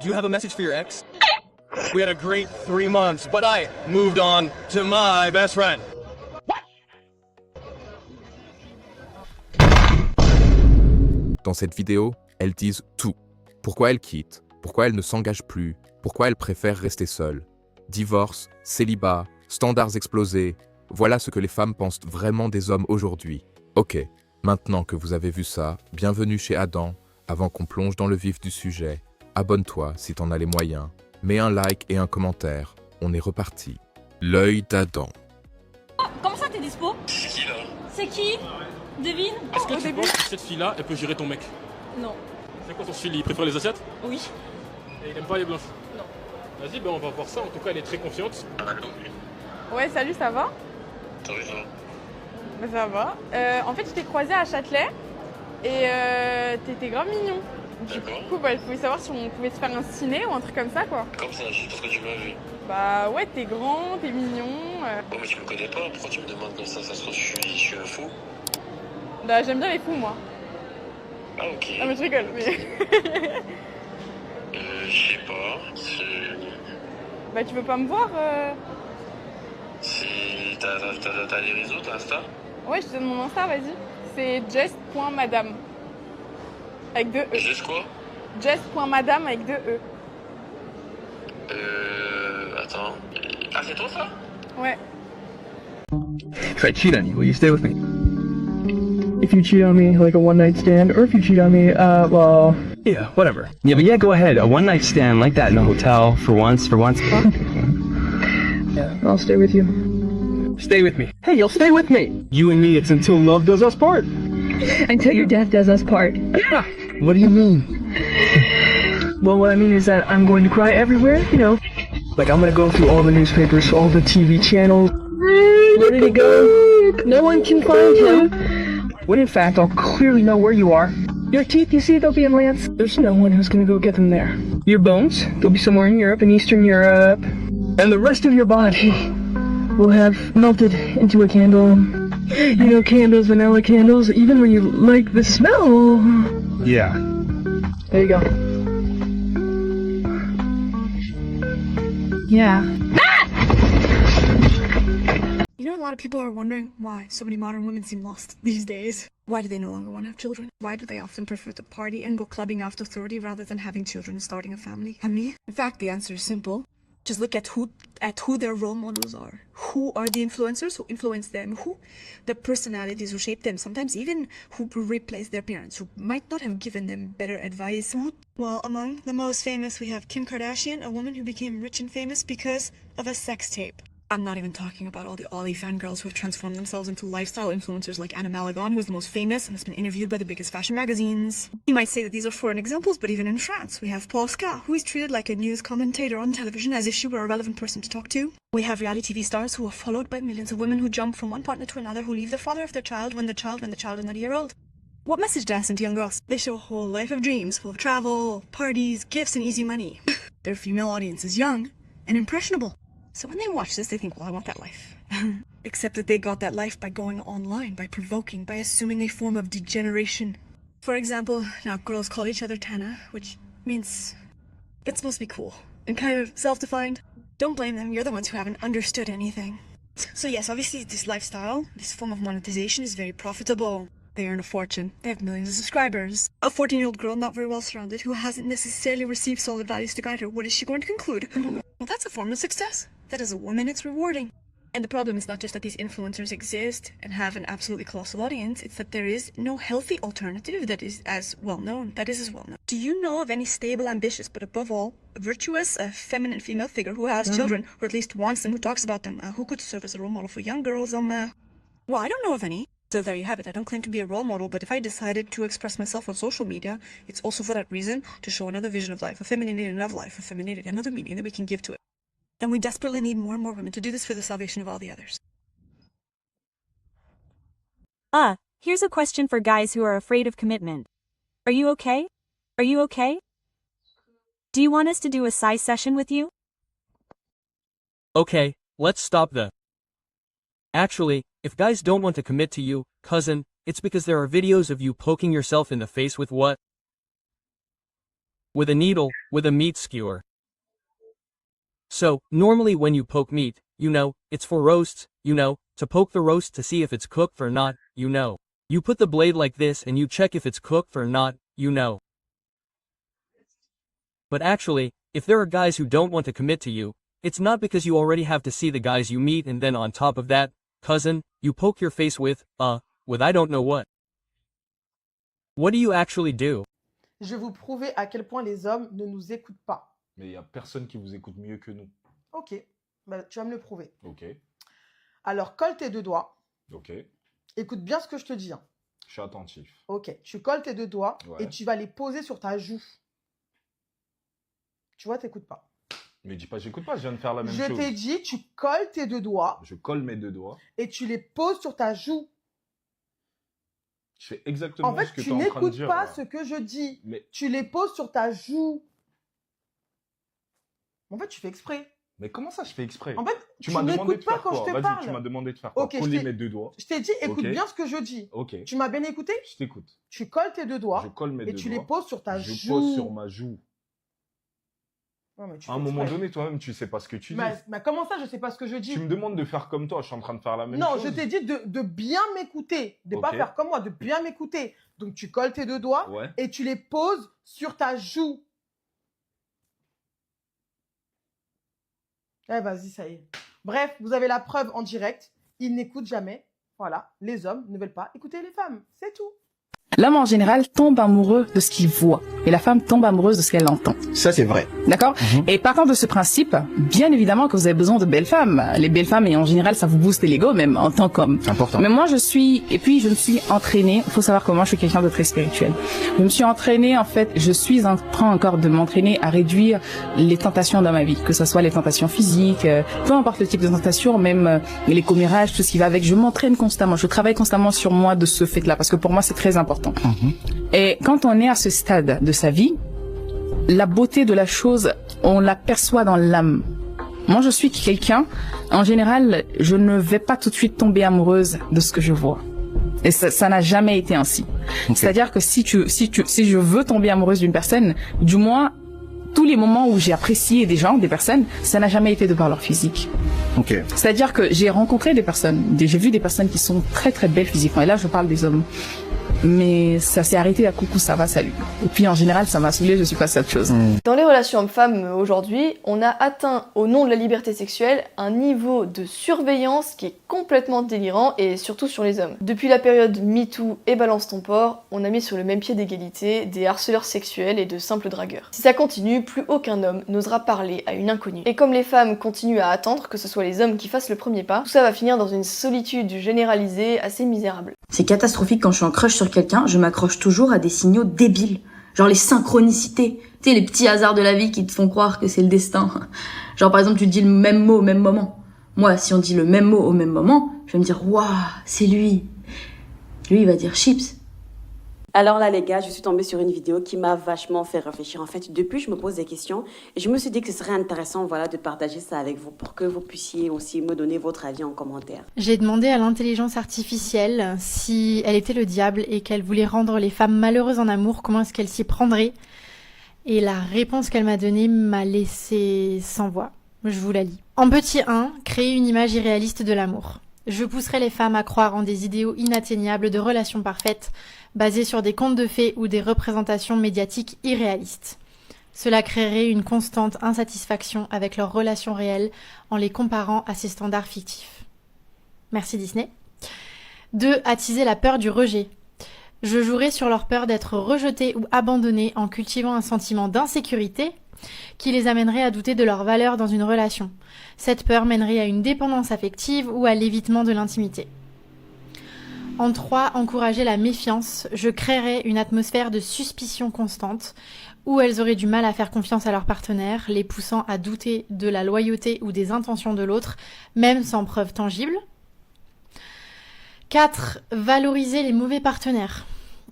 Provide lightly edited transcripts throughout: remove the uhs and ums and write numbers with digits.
Do you have a message for your ex? We had a great 3 months, but I moved on to my best friend. Dans cette vidéo, elles disent tout. Pourquoi elles quittent, pourquoi elles ne s'engagent plus, pourquoi elles préfèrent rester seules. Divorce, célibat, standards explosés, voilà ce que les femmes pensent vraiment des hommes aujourd'hui. Ok, maintenant que vous avez vu ça, bienvenue chez Adam. Avant qu'on plonge dans le vif du sujet, abonne-toi si t'en as les moyens. Mets un like et un commentaire. On est reparti. L'œil d'Adam. Oh, comment ça t'es dispo? C'est qui là? C'est qui? Devine. Est-ce que tu penses que cette fille-là, elle peut gérer ton mec? Non. C'est quoi son style? Il préfère les assiettes? Oui. Et il aime pas les blanches? Non. Vas-y, ben on va voir ça. En tout cas, elle est très confiante. Ouais, salut, ça va? T'as raison. Bah, ça va. En fait, je t'ai croisé à Châtelet et t'étais grave mignon. Du D'accord. coup, bah, je voulais savoir si on pouvait se faire un ciné ou un truc comme ça, quoi. Comme ça, juste parce que tu m'as vu. Bah ouais, t'es grand, t'es mignon. Oh, mais tu me connais pas, pourquoi tu me demandes comme ça? Ça se trouve, je suis un fou. Bah j'aime bien les fous, moi. Ah, ok. Ah mais je rigole, mais... Je sais pas. Bah tu veux pas me voir T'as les réseaux, t'as Insta? Ouais, je te donne mon Insta, vas-y. C'est jess.madame. Avec 2 E. Juste quoi? Jess.madame avec 2 E. Attends. Ah, c'est toi ça? Ouais. If I cheat on you, will you stay with me? If you cheat on me, like a one-night stand, or if you cheat on me, well... Yeah, whatever. Yeah, but yeah, go ahead. A one-night stand like that in a hotel for once. Yeah, I'll stay with you. Stay with me. Hey, you'll stay with me. You and me, it's until love does us part. Until your death does us part. What do you mean? Well, what I mean is that I'm going to cry everywhere, you know. Like, I'm gonna go through all the newspapers, all the TV channels. Where did he go? No one can find him. When in fact, I'll clearly know where you are. Your teeth, you see, they'll be in Lance. There's no one who's gonna go get them there. Your bones, they'll be somewhere in Europe, in Eastern Europe. And the rest of your body will have melted into a candle. You know, candles, vanilla candles, even when you like the smell. Yeah. There you go. Yeah. You know, a lot of people are wondering why so many modern women seem lost these days. Why do they no longer want to have children? Why do they often prefer to party and go clubbing after 30 rather than having children and starting a family? In fact, the answer is simple. Just look at who their role models are. Who are the influencers who influence them? Who the personalities who shape them? Sometimes even who replace their parents, who might not have given them better advice. Well, among the most famous, we have Kim Kardashian, a woman who became rich and famous because of a sex tape. I'm not even talking about all the Ollie fangirls who have transformed themselves into lifestyle influencers like Anna Malagon, who is the most famous and has been interviewed by the biggest fashion magazines. You might say that these are foreign examples, but even in France, we have Paul Ska, who is treated like a news commentator on television as if she were a relevant person to talk to. We have reality TV stars who are followed by millions of women who jump from one partner to another, who leave the father of their child when the child is not a year old. What message do I send to young girls? They show a whole life of dreams, full of travel, parties, gifts, and easy money. Their female audience is young and impressionable. So when they watch this, they think, well, I want that life. Except that they got that life by going online, by provoking, by assuming a form of degeneration. For example, now girls call each other Tana, which means it's supposed to be cool and kind of self-defined. Don't blame them, you're the ones who haven't understood anything. So yes, obviously this lifestyle, this form of monetization is very profitable. They earn a fortune. They have millions of subscribers. A 14-year-old girl not very well surrounded who hasn't necessarily received solid values to guide her, what is she going to conclude? Well, that's a form of success. That as a woman, it's rewarding. And the problem is not just that these influencers exist and have an absolutely colossal audience, it's that there is no healthy alternative that is as well known. Do you know of any stable, ambitious, but above all, a virtuous, feminine female figure who has children, or at least wants them, who talks about them, who could serve as a role model for young girls? Well, I don't know of any. So there you have it. I don't claim to be a role model, but if I decided to express myself on social media, it's also for that reason, to show another vision of life, a femininity of life, a femininity, another meaning that we can give to it. And we desperately need more and more women to do this for the salvation of all the others. Here's a question for guys who are afraid of commitment. Are you okay? Are you okay? Do you want us to do a size session with you? Okay, let's stop the... Actually, if guys don't want to commit to you, cousin, it's because there are videos of you poking yourself in the face with what? with a needle, with a meat skewer. So, normally when you poke meat, you know, it's for roasts, you know, to poke the roast to see if it's cooked or not, you know. You put the blade like this and you check if it's cooked or not, you know. But actually, if there are guys who don't want to commit to you, it's not because you already have to see the guys you meet and then on top of that, cousin, you poke your face with I don't know what. What do you actually do? Je vais vous prouver à quel point les hommes ne nous écoutent pas. Mais il n'y a personne qui vous écoute mieux que nous. Ok, bah, tu vas me le prouver. Ok, Alors, colle tes deux doigts. ok. Écoute bien ce que je te dis. Hein. Je suis attentif. Ok, tu colles tes deux doigts Ouais. et tu vas les poser sur ta joue. Tu vois, t'écoutes pas. Mais dis pas, j'écoute pas, je viens de faire la même Je chose. t'ai dit, tu colles tes deux doigts Je colle mes deux doigts. et tu les poses sur ta joue. Je fais exactement En fait, ce que tu tu es en train de n'écoutes dire. pas là. ce que je dis. Mais, Tu les poses sur ta joue. En fait, tu fais exprès. mais comment ça, je fais exprès? En fait, Tu m'as demandé de n'écoutes pas faire quand quoi? je te Vas-y, parle. tu m'as demandé de faire quoi? Ok, je Coller t'ai- mes deux doigts. Je t'ai dit, écoute Ok. bien ce que je dis. Ok, Tu m'as bien écouté? je t'écoute. Tu colles tes deux doigts Je colle mes et deux tu doigts. les poses sur ta Je joue. pose sur ma joue. Non, mais tu À un fais moment exprès. donné, toi-même, tu sais pas ce que tu dis. Mais comment ça, je sais pas ce que je dis? Tu me demandes de faire comme toi, je suis en train de faire la même Non, chose. je t'ai dit de bien m'écouter, de pas Ok. faire comme moi, de bien m'écouter. Donc tu colles tes deux doigts Ouais. et tu les poses sur ta joue. Eh, vas-y, ça y est. Bref, vous avez la preuve en direct. Ils n'écoutent jamais. Voilà, les hommes ne veulent pas écouter les femmes. C'est tout. L'homme en général tombe amoureux de ce qu'il voit et la femme tombe amoureuse de ce qu'elle entend. Ça, c'est vrai. D'accord? Et partant de ce principe, bien évidemment que vous avez besoin de belles femmes. Les belles femmes, et en général, ça vous booste l'ego, même en tant qu'homme. Important. Mais moi, je me suis entraînée. Il faut savoir que moi, je suis quelqu'un de très spirituel. Je me suis entraînée, en fait, je suis en train encore de m'entraîner à réduire les tentations dans ma vie. Que ce soit les tentations physiques, peu importe le type de tentation, même les commérages, tout ce qui va avec. Je m'entraîne constamment. Je travaille constamment sur moi de ce fait-là, parce que pour moi, c'est très important. Et quand on est à ce stade de sa vie, la beauté de la chose, on l'aperçoit dans l'âme. Moi, je suis quelqu'un, en général, je ne vais pas tout de suite tomber amoureuse de ce que je vois. Et ça n'a jamais été ainsi. C'est-à-dire que si je veux tomber amoureuse d'une personne, du moins, tous les moments où j'ai apprécié des gens, des personnes, ça n'a jamais été de par leur physique. Ok. C'est-à-dire que j'ai rencontré des personnes, j'ai vu des personnes qui sont très très belles physiquement. Et là, je parle des hommes. Mais ça s'est arrêté à coucou, ça va, salut. Et puis en général, ça m'a saoulé, je suis passée à autre chose. Dans les relations hommes-femmes aujourd'hui, on a atteint, au nom de la liberté sexuelle, un niveau de surveillance qui est complètement délirant et surtout sur les hommes. Depuis la période MeToo et Balance ton porc, on a mis sur le même pied d'égalité des harceleurs sexuels et de simples dragueurs. Si ça continue, plus aucun homme n'osera parler à une inconnue. Et comme les femmes continuent à attendre que ce soit les hommes qui fassent le premier pas, tout ça va finir dans une solitude généralisée assez misérable. C'est catastrophique quand je suis en crush sur quelqu'un, je m'accroche toujours à des signaux débiles. Genre les synchronicités. Tu sais, les petits hasards de la vie qui te font croire que c'est le destin. Genre par exemple, tu dis le même mot au même moment. Moi, si on dit le même mot au même moment, je vais me dire, waouh, c'est lui. Lui, il va dire chips. Alors là les gars, je suis tombée sur une vidéo qui m'a vachement fait réfléchir. En fait, depuis je me pose des questions et je me suis dit que ce serait intéressant de partager ça avec vous pour que vous puissiez aussi me donner votre avis en commentaire. J'ai demandé à l'intelligence artificielle si elle était le diable et qu'elle voulait rendre les femmes malheureuses en amour, comment est-ce qu'elle s'y prendrait. Et la réponse qu'elle m'a donnée m'a laissé sans voix. Je vous la lis. En petit 1, créer une image irréaliste de l'amour. Je pousserai les femmes à croire en des idéaux inatteignables de relations parfaites, basées sur des contes de fées ou des représentations médiatiques irréalistes. Cela créerait une constante insatisfaction avec leurs relations réelles en les comparant à ces standards fictifs. Merci Disney. 2. Attiser la peur du rejet. Je jouerai sur leur peur d'être rejetés ou abandonnés en cultivant un sentiment d'insécurité qui les amènerait à douter de leur valeur dans une relation. Cette peur mènerait à une dépendance affective ou à l'évitement de l'intimité. En 3, encourager la méfiance. Je créerai une atmosphère de suspicion constante où elles auraient du mal à faire confiance à leur partenaire, les poussant à douter de la loyauté ou des intentions de l'autre, même sans preuve tangible. 4. Valoriser les mauvais partenaires.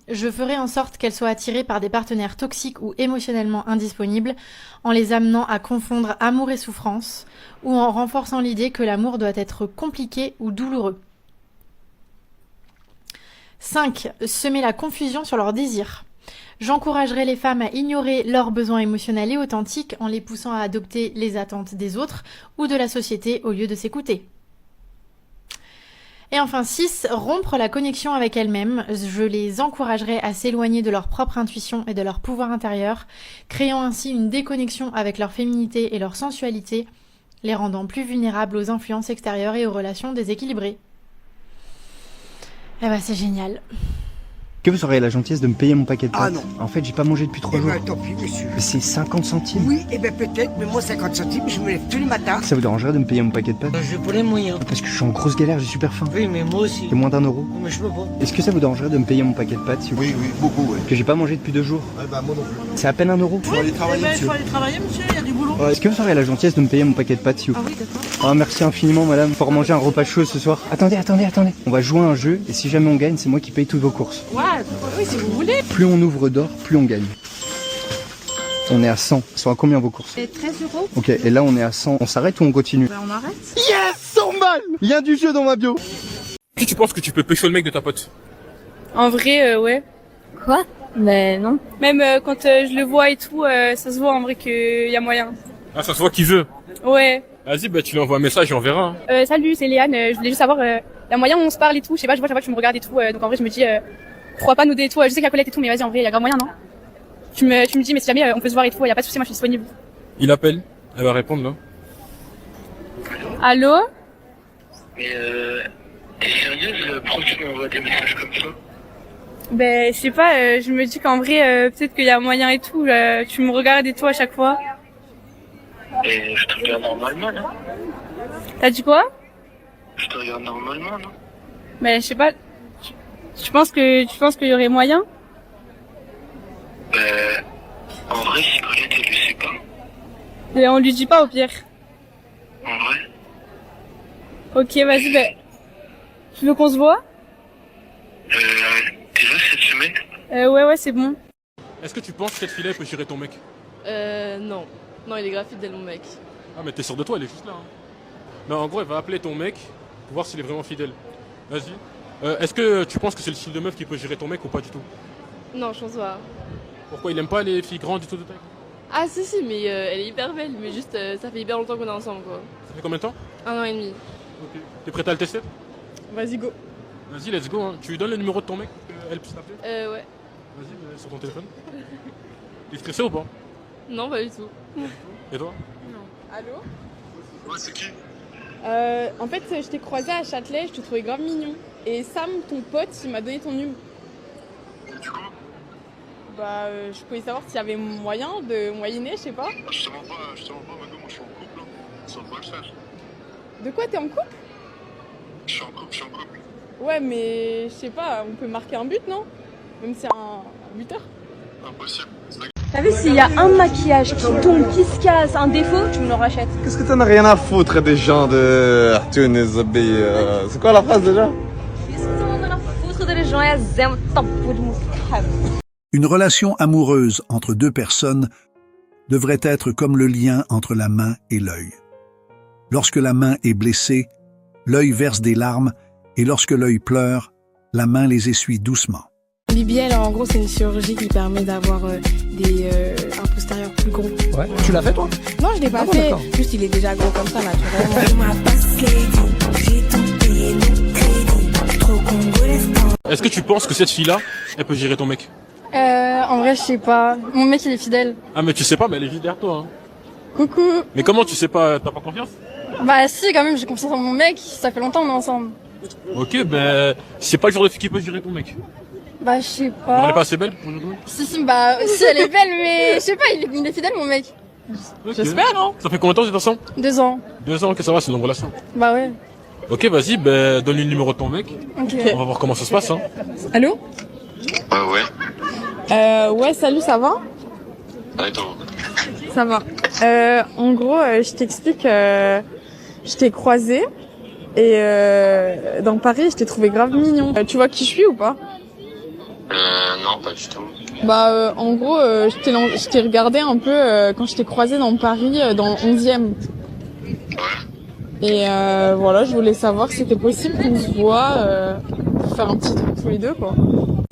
Je ferai en sorte qu'elles soient attirées par des partenaires toxiques ou émotionnellement indisponibles, en les amenant à confondre amour et souffrance, ou en renforçant l'idée que l'amour doit être compliqué ou douloureux. 5. Semer la confusion sur leurs désirs. J'encouragerai les femmes à ignorer leurs besoins émotionnels et authentiques en les poussant à adopter les attentes des autres ou de la société au lieu de s'écouter. Et enfin 6, rompre la connexion avec elles-mêmes. Je les encouragerai à s'éloigner de leur propre intuition et de leur pouvoir intérieur, créant ainsi une déconnexion avec leur féminité et leur sensualité, les rendant plus vulnérables aux influences extérieures et aux relations déséquilibrées. Eh ben c'est génial. Que vous auriez la gentillesse de me payer mon paquet de pâtes? Ah non. En fait, j'ai pas mangé depuis 3 jours. Tant pis, monsieur. C'est 50 centimes. Oui, peut-être, mais moi 50 centimes, je me lève tous les matins. Ça vous dérangerait de me payer mon paquet de pâtes? J'ai pas les moyens. Parce que je suis en grosse galère, j'ai super faim. Oui, mais moi aussi. C'est moins d'1 euro. Mais je peux pas. Est-ce que ça vous dérangerait de me payer mon paquet de pâtes, s'il vous plaît? Oui, beaucoup, ouais. Que j'ai pas mangé depuis 2 jours. Ouais, bah moi non plus. C'est à peine 1 euro. Faut aller travailler, monsieur. Faut aller travailler, monsieur, il y a du boulot. Est-ce que vous auriez la gentillesse de me payer mon paquet de pâtes, s'il vous plaît? Ah oui, d'accord. Ah, merci infiniment, madame, pour manger un repas chaud ce soir. Attendez. On va jouer à un jeu, et si jamais on gagne, c'est moi qui paye toutes vos courses. Ouais, oui, si vous voulez. Plus on ouvre d'or, plus on gagne. On est à 100. Elles sont à combien vos courses? 13 euros. Ok, et là on est à 100. On s'arrête ou on continue? Bah on arrête. Yes, 100 balles. Il y a du jeu dans ma bio. Qui tu penses que tu peux pécho le mec de ta pote? En vrai, ouais. Quoi? Mais non. Même quand je le vois et tout, ça se voit en vrai qu'il y a moyen. Ah, ça se voit qui veut. Ouais. Vas-y, bah tu lui envoies un message et on verra. Salut, c'est Léane. Je voulais juste savoir, il y a moyen où on se parle et tout. Je sais pas, je vois chaque fois que tu me regardes et tout. Donc en vrai, je me dis, pourquoi pas nous deux et tout. Je sais qu'il y a Colette et tout, mais vas-y, en vrai, il y a grave moyen, non? Tu me dis, mais si jamais on peut se voir et tout, y a pas de souci, moi je suis disponible. Il appelle. Elle va répondre là. Allô? Mais t'es sérieuse? Pourquoi tu m'envoies des messages comme ça? Ben, je sais pas, je me dis qu'en vrai, peut-être qu'il y a moyen et tout. Tu me regardes et tout à chaque fois. Et je te regarde normalement, non? T'as dit quoi? Je te regarde normalement, non? Ben, je sais pas. Tu penses qu'il y aurait moyen? En vrai, si Colette, elle le sait pas. Et on lui dit pas au pire. En vrai? Ok, vas-y, ben. Tu veux qu'on se voit? Déjà cette semaine? Ouais, c'est bon. Est-ce que tu penses que cette fille-là elle peut gérer ton mec? Non. Non, il est grave fidèle, mon mec. Ah, mais t'es sûr de toi, elle est juste là. Hein. Mais en gros, elle va appeler ton mec pour voir s'il est vraiment fidèle. Vas-y. Est-ce que tu penses que c'est le style de meuf qui peut gérer ton mec ou pas du tout? Non, je pense pas. Pourquoi il aime pas les filles grandes et tout de taille? Ah, si, mais elle est hyper belle, mais juste, ça fait hyper longtemps qu'on est ensemble, quoi. Ça fait combien de temps? 1 an et demi. Ok. T'es prête à le tester? Vas-y, go. Vas-y, let's go. Hein. Tu lui donnes le numéro de ton mec pour qu'elle puisse t'appeler? Ouais. Vas-y, sur ton téléphone. T'es stressé ou pas? Non, pas du tout. Et toi? Non. Allô? Ouais, c'est qui? En fait, je t'ai croisé à Châtelet, je te trouvais grave mignon. Et Sam, ton pote, il m'a donné ton numéro. Du coup? Bah, je pouvais savoir s'il y avait moyen de moyenner, je sais pas. Je te mens pas, Mago, moi je suis en couple, hein. Ça va pas le faire. De quoi, t'es en couple? Je suis en couple. Ouais, mais je sais pas, on peut marquer un but, non? Même si c'est un buteur. Impossible. T'as vu, s'il y a un maquillage qui tombe, qui se casse, un défaut, tu me le rachètes. Qu'est-ce que t'en as rien à foutre des gens de Tunis? C'est quoi la phrase déjà? Une relation amoureuse entre deux personnes devrait être comme le lien entre la main et l'œil. Lorsque la main est blessée, l'œil verse des larmes et lorsque l'œil pleure, la main les essuie doucement. BBL, en gros, c'est une chirurgie qui permet d'avoir un postérieur plus gros. Ouais. Tu l'as fait toi? Non, je l'ai pas fait. D'accord. Juste, il est déjà gros comme ça, naturellement. Est-ce que tu penses que cette fille-là, elle peut gérer ton mec? En vrai, je sais pas. Mon mec, il est fidèle. Ah, mais tu sais pas, mais elle est juste derrière toi. Hein. Coucou. Mais comment tu sais pas? T'as pas confiance? Bah si, quand même, j'ai confiance en mon mec. Ça fait longtemps qu'on est ensemble. Ok, ben c'est pas le genre de fille qui peut gérer ton mec. Bah je sais Elle pas. est pas assez belle aujourd'hui? Si, bah si, elle est belle, mais je sais pas, il est fidèle, mon mec. Ok. J'espère, hein. Ça fait combien de temps que vous êtes ensemble? 2 ans. 2 ans, ok, ça va, c'est une longue relation. Bah ouais. Ok, vas-y, ben donne-lui le numéro de ton mec. Ok. On va voir comment ça se passe. Hein. Allô? Ouais. Ouais, salut, ça va? Attends. Ça va. En gros, je t'explique, je t'ai croisé et dans Paris, je t'ai trouvé grave mignon. Tu vois qui je suis ou pas? Non, pas du tout. Bah, en gros, je t'ai regardé un peu quand je t'ai croisé dans Paris, dans le 11e. Et voilà, je voulais savoir si c'était possible qu'on se voit pour faire un petit truc tous les deux, quoi.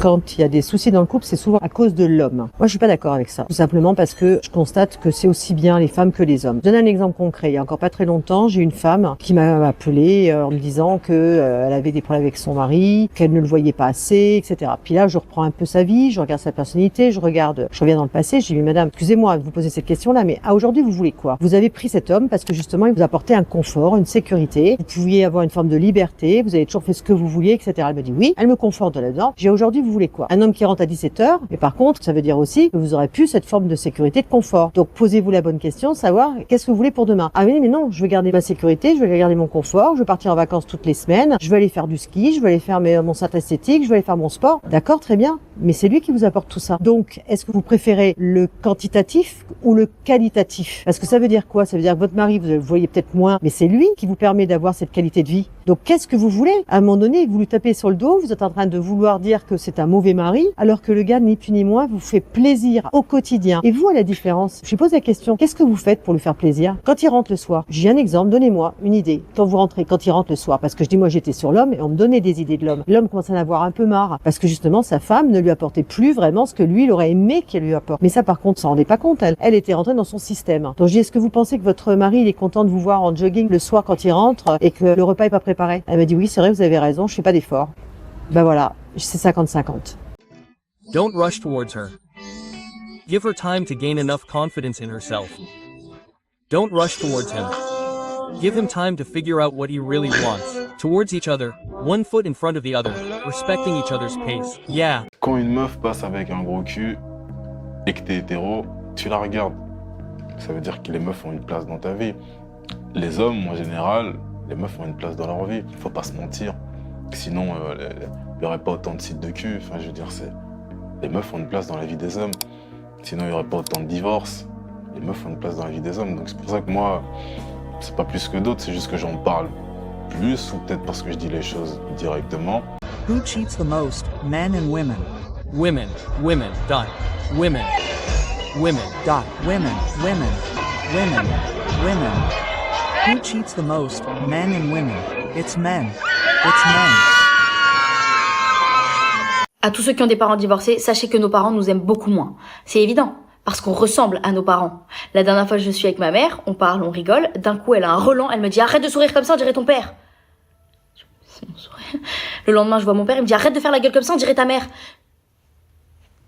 quand il y a des soucis dans le couple, c'est souvent à cause de l'homme. Moi, je suis pas d'accord avec ça. Tout simplement parce que je constate que c'est aussi bien les femmes que les hommes. Je donne un exemple concret. Il y a encore pas très longtemps, j'ai une femme qui m'a appelé en me disant que elle avait des problèmes avec son mari, qu'elle ne le voyait pas assez, etc. Puis là, je reprends un peu sa vie, je regarde sa personnalité, je reviens dans le passé, je dis, mais madame, excusez-moi de vous poser cette question-là, mais à aujourd'hui, vous voulez quoi? Vous avez pris cet homme parce que justement, il vous apportait un confort, une sécurité, vous pouviez avoir une forme de liberté, vous avez toujours fait ce que vous vouliez, etc. Elle me dit oui, elle me conforte là-dedans. J'ai aujourd'hui, vous voulez quoi? Un homme qui rentre à 17h, mais par contre, ça veut dire aussi que vous aurez plus cette forme de sécurité, de confort. Donc, posez-vous la bonne question, savoir qu'est-ce que vous voulez pour demain. Ah oui, mais non, je veux garder ma sécurité, je veux garder mon confort, je veux partir en vacances toutes les semaines, je veux aller faire du ski, je veux aller faire mon centre esthétique, je veux aller faire mon sport. D'accord, très bien, mais c'est lui qui vous apporte tout ça. Donc, est-ce que vous préférez le quantitatif ou le qualitatif? Parce que ça veut dire quoi? Ça veut dire que votre mari, vous le voyez peut-être moins, mais c'est lui qui vous permet d'avoir cette qualité de vie. Donc, qu'est-ce que vous voulez? À un moment donné, vous lui tapez sur le dos, vous êtes en train de vouloir dire que c'est un mauvais mari, alors que le gars, ni plus ni moins, vous fait plaisir au quotidien. Et vous, à la différence, je lui pose la question, qu'est-ce que vous faites pour lui faire plaisir? Quand il rentre le soir, j'ai un exemple, donnez-moi une idée. Quand vous rentrez, quand il rentre le soir, parce que je dis, moi, j'étais sur l'homme et on me donnait des idées de l'homme. L'homme commence à en avoir un peu marre, parce que justement, sa femme ne lui apportait plus vraiment ce que lui, il aurait aimé qu'elle lui apporte. Mais ça, par contre, ça en est pas compte, elle était rentrée dans son système. Donc, je dis, est-ce que vous pensez que votre mari, il est content de vous voir en jogging le soir quand il rentre et que le repas est pas préparé? Elle m'a dit, oui, c'est vrai, vous avez raison, je fais pas d'effort. Ben voilà, c'est 50-50. Don't rush towards her. Give her time to gain enough confidence in herself. Don't rush towards him. Give him time to figure out what he really wants. Towards each other, one foot in front of the other, respecting each other's pace. Yeah. Quand une meuf passe avec un gros cul et que t'es hétéro, tu la regardes. Ça veut dire que les meufs ont une place dans ta vie. Les hommes, en général, les meufs ont une place dans leur vie. Faut pas se mentir. Sinon, il n'y aurait pas autant de sites de cul. Enfin, je veux dire, les meufs ont une place dans la vie des hommes. Sinon, il n'y aurait pas autant de divorces. Les meufs ont une place dans la vie des hommes. Donc c'est pour ça que moi, c'est pas plus que d'autres, c'est juste que j'en parle plus, ou peut-être parce que je dis les choses directement. Who cheats the most, men and women? Women, women, dot, women, women, dot, women, women, women, women. Who cheats the most, men and women? It's men. It's men. À tous ceux qui ont des parents divorcés, sachez que nos parents nous aiment beaucoup moins. C'est évident, parce qu'on ressemble à nos parents. La dernière fois que je suis avec ma mère, on parle, on rigole, d'un coup elle a un relent, elle me dit « Arrête de sourire comme ça, on dirait ton père !» C'est mon sourire. Le lendemain, je vois mon père, il me dit « Arrête de faire la gueule comme ça, on dirait ta mère !»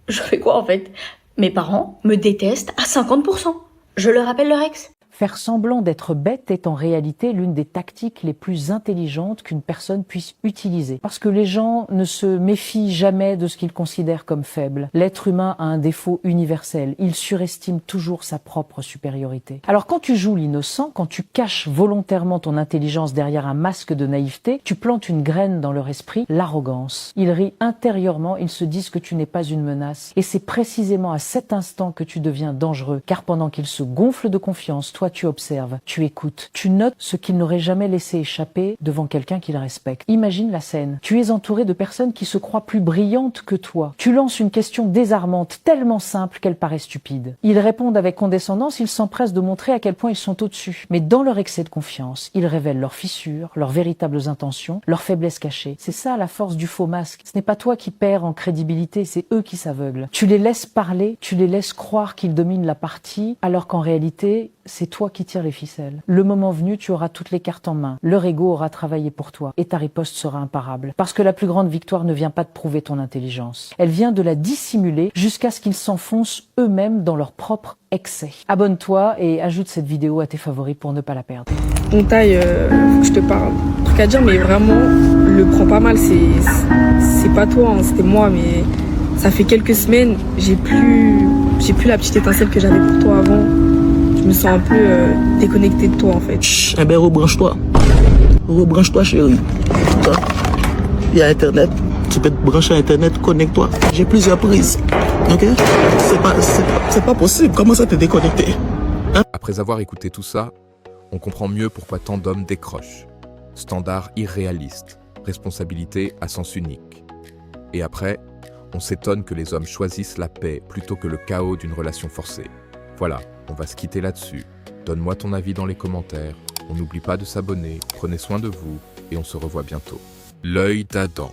Je fais quoi en fait? Mes parents me détestent à 50%. Je leur appelle leur ex. Faire semblant d'être bête est en réalité l'une des tactiques les plus intelligentes qu'une personne puisse utiliser. Parce que les gens ne se méfient jamais de ce qu'ils considèrent comme faible. L'être humain a un défaut universel. Il surestime toujours sa propre supériorité. Alors quand tu joues l'innocent, quand tu caches volontairement ton intelligence derrière un masque de naïveté, tu plantes une graine dans leur esprit, l'arrogance. Ils rient intérieurement, ils se disent que tu n'es pas une menace. Et c'est précisément à cet instant que tu deviens dangereux. Car pendant qu'ils se gonflent de confiance, toi tu observes, tu écoutes, tu notes ce qu'ils n'auraient jamais laissé échapper devant quelqu'un qu'ils respectent. Imagine la scène. Tu es entouré de personnes qui se croient plus brillantes que toi. Tu lances une question désarmante, tellement simple qu'elle paraît stupide. Ils répondent avec condescendance, ils s'empressent de montrer à quel point ils sont au-dessus. Mais dans leur excès de confiance, ils révèlent leurs fissures, leurs véritables intentions, leurs faiblesses cachées. C'est ça la force du faux masque. Ce n'est pas toi qui perds en crédibilité, c'est eux qui s'aveuglent. Tu les laisses parler, tu les laisses croire qu'ils dominent la partie, alors qu'en réalité, c'est toi qui tires les ficelles. Le moment venu, tu auras toutes les cartes en main. Leur ego aura travaillé pour toi et ta riposte sera imparable. Parce que la plus grande victoire ne vient pas de prouver ton intelligence. Elle vient de la dissimuler jusqu'à ce qu'ils s'enfoncent eux-mêmes dans leur propre excès. Abonne-toi et ajoute cette vidéo à tes favoris pour ne pas la perdre. Ton taille, faut que je te parle. Un truc à dire, mais vraiment, le prends pas mal. C'est pas toi, hein, c'était moi, mais ça fait quelques semaines, j'ai plus la petite étincelle que j'avais pour toi avant. Je me sens un peu déconnectée de toi en fait. Chut, eh ben rebranche-toi. Rebranche-toi chérie. Il y a internet. Tu peux te brancher à internet, connecte-toi. J'ai plusieurs prises. Ok? C'est pas possible. Comment ça t'es déconnecté? Hein? Après avoir écouté tout ça, on comprend mieux pourquoi tant d'hommes décrochent. Standard irréaliste, responsabilité à sens unique. Et après, on s'étonne que les hommes choisissent la paix plutôt que le chaos d'une relation forcée. Voilà, on va se quitter là-dessus. Donne-moi ton avis dans les commentaires. On n'oublie pas de s'abonner, prenez soin de vous et on se revoit bientôt. L'œil d'Adam.